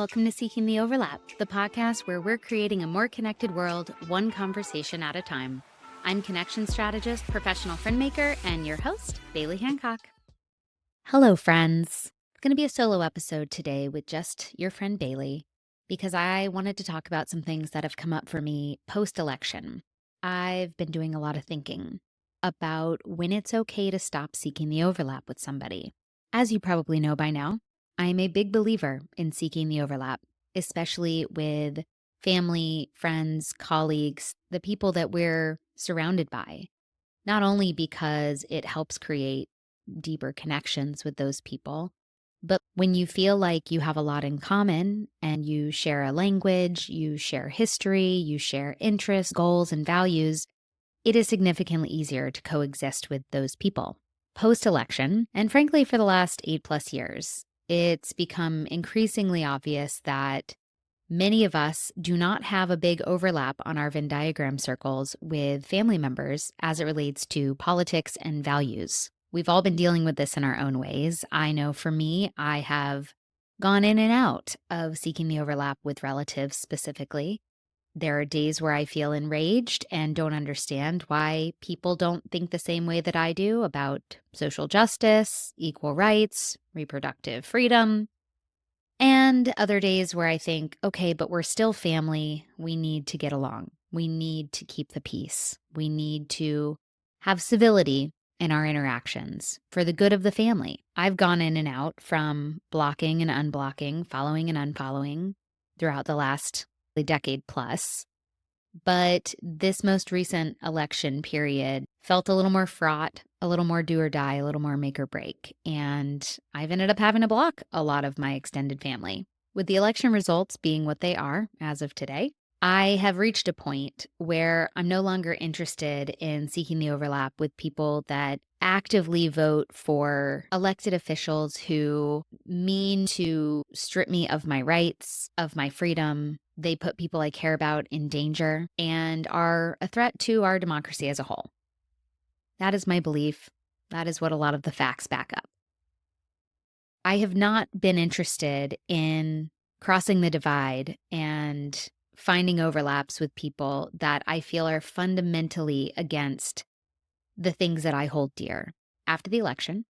Welcome to Seeking the Overlap, the podcast where we're creating a more connected world, one conversation at a time. I'm connection strategist, professional friend maker, and your host, Baily Hancock. Hello, friends. It's going to be a solo episode today with just your friend Baily, because I wanted to talk about some things that have come up for me post-election. I've been doing a lot of thinking about when it's okay to stop seeking the overlap with somebody. As you probably know by now, I'm a big believer in seeking the overlap, especially with family, friends, colleagues, the people that we're surrounded by, not only because it helps create deeper connections with those people, but when you feel like you have a lot in common and you share a language, you share history, you share interests, goals, and values, it is significantly easier to coexist with those people. Post-election, and frankly for the last 8+ years, it's become increasingly obvious that many of us do not have a big overlap on our Venn diagram circles with family members as it relates to politics and values. We've all been dealing with this in our own ways. I know for me, I have gone in and out of seeking the overlap with relatives specifically. There are days where I feel enraged and don't understand why people don't think the same way that I do about social justice, equal rights, reproductive freedom. And other days where I think, okay, but we're still family. We need to get along. We need to keep the peace. We need to have civility in our interactions for the good of the family. I've gone in and out from blocking and unblocking, following and unfollowing throughout the last decade plus. But this most recent election period felt a little more fraught, a little more do or die, a little more make or break. And I've ended up having to block a lot of my extended family. With the election results being what they are as of today, I have reached a point where I'm no longer interested in seeking the overlap with people that actively vote for elected officials who mean to strip me of my rights, of my freedom. They put people I care about in danger and are a threat to our democracy as a whole. That is my belief. That is what a lot of the facts back up. I have not been interested in crossing the divide and finding overlaps with people that I feel are fundamentally against the things that I hold dear. After the election,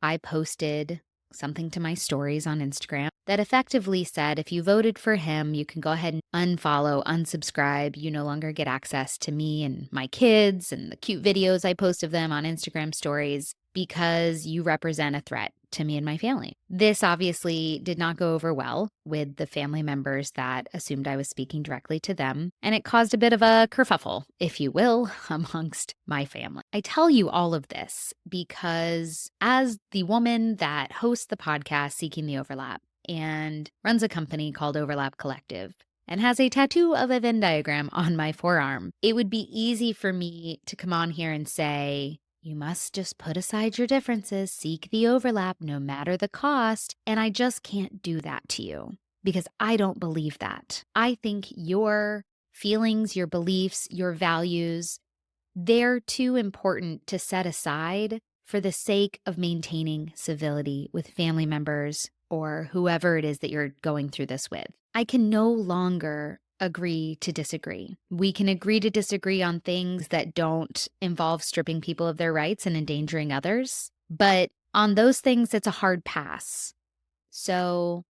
I posted something to my stories on Instagram that effectively said, if you voted for him, you can go ahead and unfollow, unsubscribe. You no longer get access to me and my kids and the cute videos I post of them on Instagram stories because you represent a threat to me and my family. This obviously did not go over well with the family members that assumed I was speaking directly to them, and it caused a bit of a kerfuffle, if you will, amongst my family. I tell you all of this because as the woman that hosts the podcast Seeking the Overlap and runs a company called Overlap Collective and has a tattoo of a Venn diagram on my forearm, it would be easy for me to come on here and say, you must just put aside your differences, seek the overlap no matter the cost. And I just can't do that to you because I don't believe that. I think your feelings, your beliefs, your values, they're too important to set aside for the sake of maintaining civility with family members or whoever it is that you're going through this with. I can no longer agree to disagree. We can agree to disagree on things that don't involve stripping people of their rights and endangering others. But on those things, it's a hard pass. So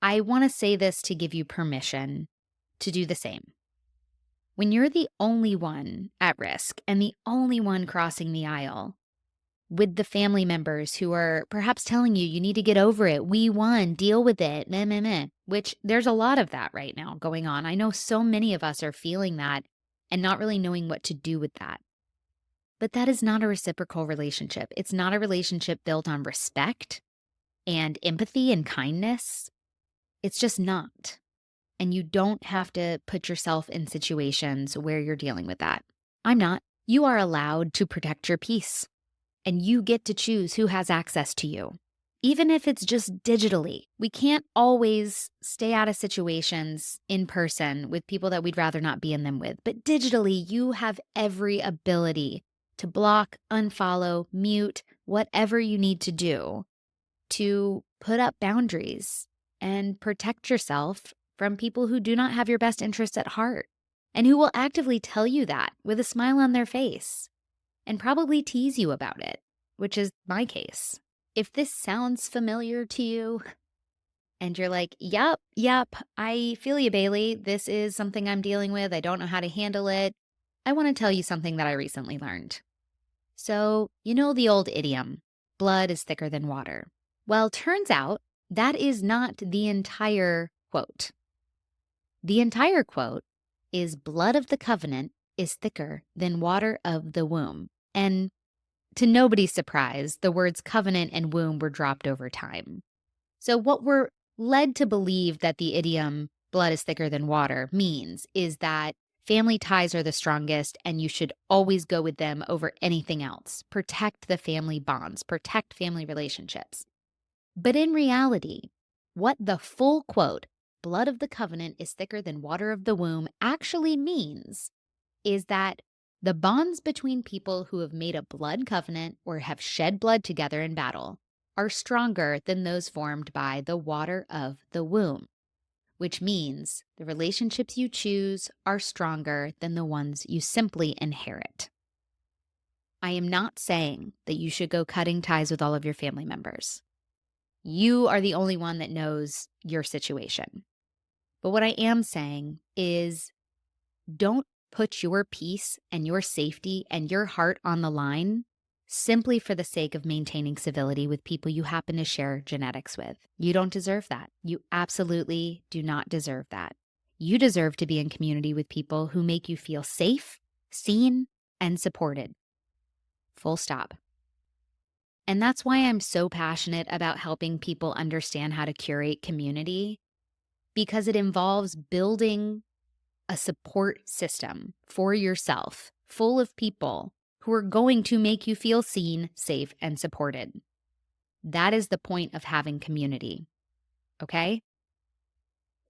I want to say this to give you permission to do the same. When you're the only one at risk and the only one crossing the aisle with the family members who are perhaps telling you, you need to get over it. We won, deal with it, meh, meh, meh, which there's a lot of that right now going on. I know so many of us are feeling that and not really knowing what to do with that. But that is not a reciprocal relationship. It's not a relationship built on respect and empathy and kindness. It's just not. And you don't have to put yourself in situations where you're dealing with that. I'm not. You are allowed to protect your peace. And you get to choose who has access to you. Even if it's just digitally, we can't always stay out of situations in person with people that we'd rather not be in them with. But digitally, you have every ability to block, unfollow, mute, whatever you need to do to put up boundaries and protect yourself from people who do not have your best interests at heart and who will actively tell you that with a smile on their face and probably tease you about it, which is my case. If this sounds familiar to you and you're like, yep, I feel you, Baily. This is something I'm dealing with. I don't know how to handle it. I want to tell you something that I recently learned. So, you know the old idiom, blood is thicker than water. Well, turns out that is not the entire quote. The entire quote is blood of the covenant is thicker than water of the womb. And to nobody's surprise, the words covenant and womb were dropped over time. So what we're led to believe that the idiom blood is thicker than water means is that family ties are the strongest and you should always go with them over anything else. Protect the family bonds, protect family relationships. But in reality, what the full quote, blood of the covenant is thicker than water of the womb, actually means is that the bonds between people who have made a blood covenant or have shed blood together in battle are stronger than those formed by the water of the womb, which means the relationships you choose are stronger than the ones you simply inherit. I am not saying that you should go cutting ties with all of your family members. You are the only one that knows your situation. But what I am saying is don't put your peace and your safety and your heart on the line simply for the sake of maintaining civility with people you happen to share genetics with. You don't deserve that. You absolutely do not deserve that. You deserve to be in community with people who make you feel safe, seen, and supported. Full stop. And that's why I'm so passionate about helping people understand how to curate community, because it involves building a support system for yourself full of people who are going to make you feel seen, safe, and supported. That is the point of having community, okay?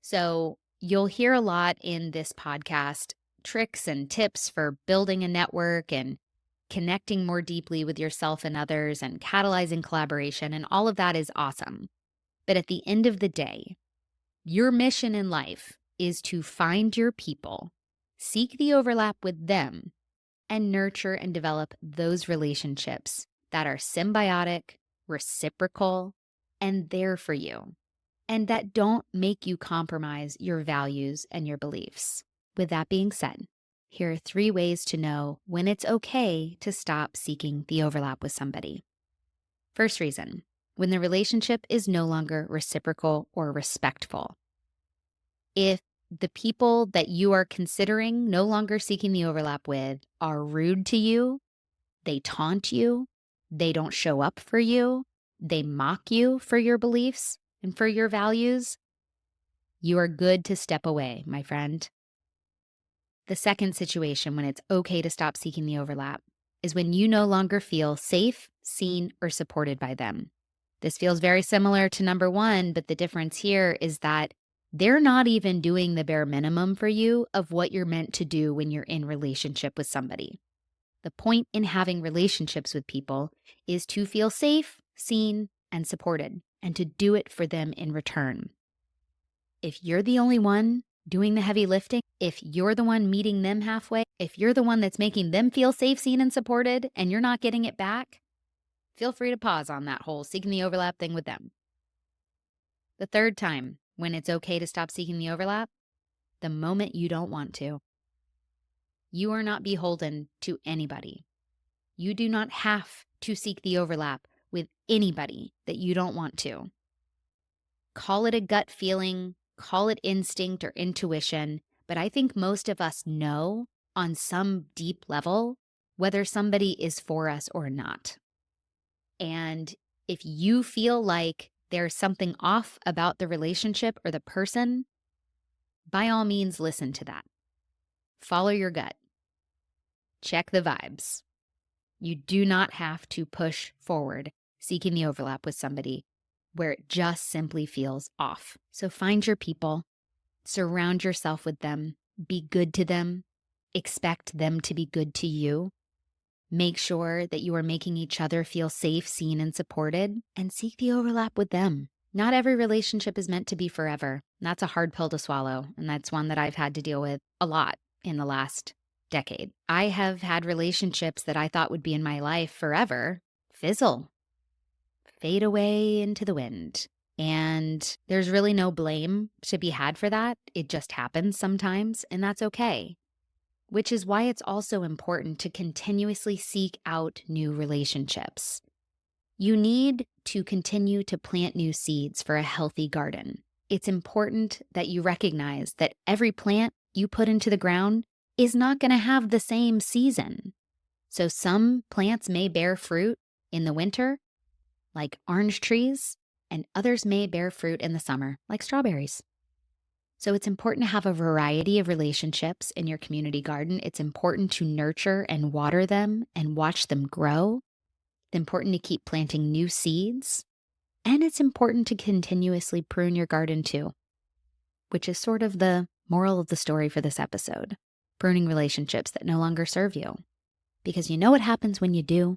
So you'll hear a lot in this podcast, tricks and tips for building a network and connecting more deeply with yourself and others and catalyzing collaboration, and all of that is awesome. But at the end of the day, your mission in life is to find your people, seek the overlap with them, and nurture and develop those relationships that are symbiotic, reciprocal, and there for you, and that don't make you compromise your values and your beliefs. With that being said, here are 3 ways to know when it's okay to stop seeking the overlap with somebody. First reason, when the relationship is no longer reciprocal or respectful. If the people that you are considering no longer seeking the overlap with are rude to you, they taunt you, they don't show up for you, they mock you for your beliefs and for your values, you are good to step away, my friend. The second situation when it's okay to stop seeking the overlap is when you no longer feel safe, seen, or supported by them. This feels very similar to number 1, but the difference here is that they're not even doing the bare minimum for you of what you're meant to do when you're in relationship with somebody. The point in having relationships with people is to feel safe, seen, and supported, and to do it for them in return. If you're the only one doing the heavy lifting, if you're the one meeting them halfway, if you're the one that's making them feel safe, seen, and supported, and you're not getting it back, feel free to pause on that whole seeking the overlap thing with them. The third time when it's okay to stop seeking the overlap, the moment you don't want to. You are not beholden to anybody. You do not have to seek the overlap with anybody that you don't want to. Call it a gut feeling, call it instinct or intuition, but I think most of us know on some deep level whether somebody is for us or not. And if you feel like there's something off about the relationship or the person, by all means, listen to that. Follow your gut. Check the vibes. You do not have to push forward seeking the overlap with somebody where it just simply feels off. So find your people, surround yourself with them, be good to them, expect them to be good to you. Make sure that you are making each other feel safe, seen, and supported, and seek the overlap with them. Not every relationship is meant to be forever. That's a hard pill to swallow, and that's one that I've had to deal with a lot in the last decade. I have had relationships that I thought would be in my life forever fizzle, fade away into the wind. And there's really no blame to be had for that. It just happens sometimes, and that's okay. Which is why it's also important to continuously seek out new relationships. You need to continue to plant new seeds for a healthy garden. It's important that you recognize that every plant you put into the ground is not going to have the same season. So some plants may bear fruit in the winter, like orange trees, and others may bear fruit in the summer, like strawberries. So it's important to have a variety of relationships in your community garden. It's important to nurture and water them and watch them grow. It's important to keep planting new seeds. And it's important to continuously prune your garden too, which is sort of the moral of the story for this episode. Pruning relationships that no longer serve you. Because you know what happens when you do?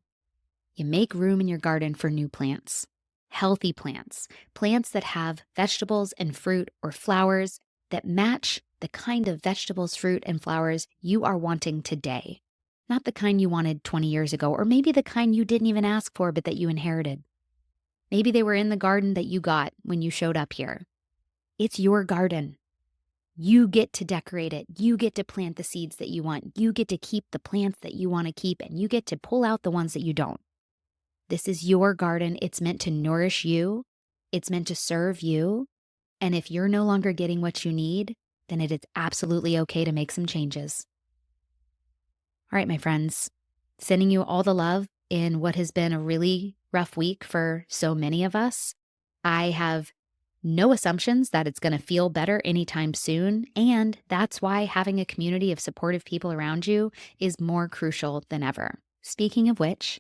You make room in your garden for new plants. Healthy plants. Plants that have vegetables and fruit or flowers that match the kind of vegetables, fruit, and flowers you are wanting today. Not the kind you wanted 20 years ago, or maybe the kind you didn't even ask for but that you inherited. Maybe they were in the garden that you got when you showed up here. It's your garden. You get to decorate it. You get to plant the seeds that you want. You get to keep the plants that you want to keep, and you get to pull out the ones that you don't. This is your garden. It's meant to nourish you. It's meant to serve you. And if you're no longer getting what you need, then it is absolutely okay to make some changes. All right, my friends, sending you all the love in what has been a really rough week for so many of us. I have no assumptions that it's going to feel better anytime soon. And that's why having a community of supportive people around you is more crucial than ever. Speaking of which,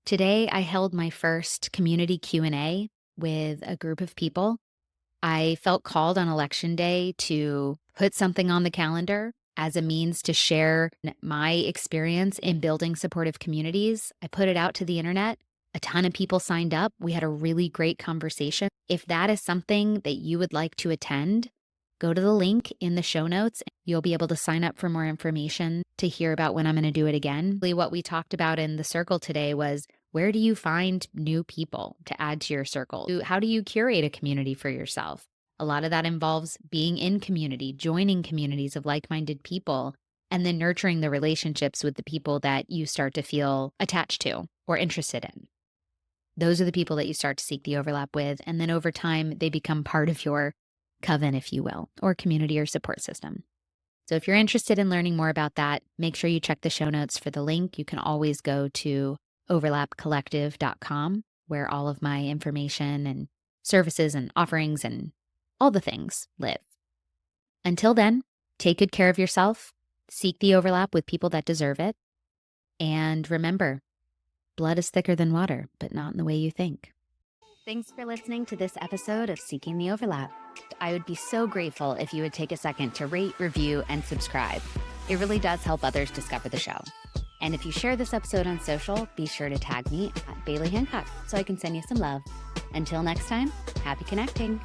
today I held my first community Q&A with a group of people. I felt called on election day to put something on the calendar as a means to share my experience in building supportive communities. I put it out to the internet. A ton of people signed up. We had a really great conversation. If that is something that you would like to attend, go to the link in the show notes. You'll be able to sign up for more information to hear about when I'm going to do it again. What we talked about in the circle today was, where do you find new people to add to your circle? How do you curate a community for yourself? A lot of that involves being in community, joining communities of like-minded people, and then nurturing the relationships with the people that you start to feel attached to or interested in. Those are the people that you start to seek the overlap with, and then over time, they become part of your coven, if you will, or community or support system. So if you're interested in learning more about that, make sure you check the show notes for the link. You can always go to overlapcollective.com, where all of my information and services and offerings and all the things live. Until then, take good care of yourself, seek the overlap with people that deserve it, and remember, blood is thicker than water, but not in the way you think. Thanks for listening to this episode of Seeking the Overlap. I would be so grateful if you would take a second to rate, review, and subscribe. It really does help others discover the show. And if you share this episode on social, be sure to tag me at Baily Hancock so I can send you some love. Until next time, happy connecting.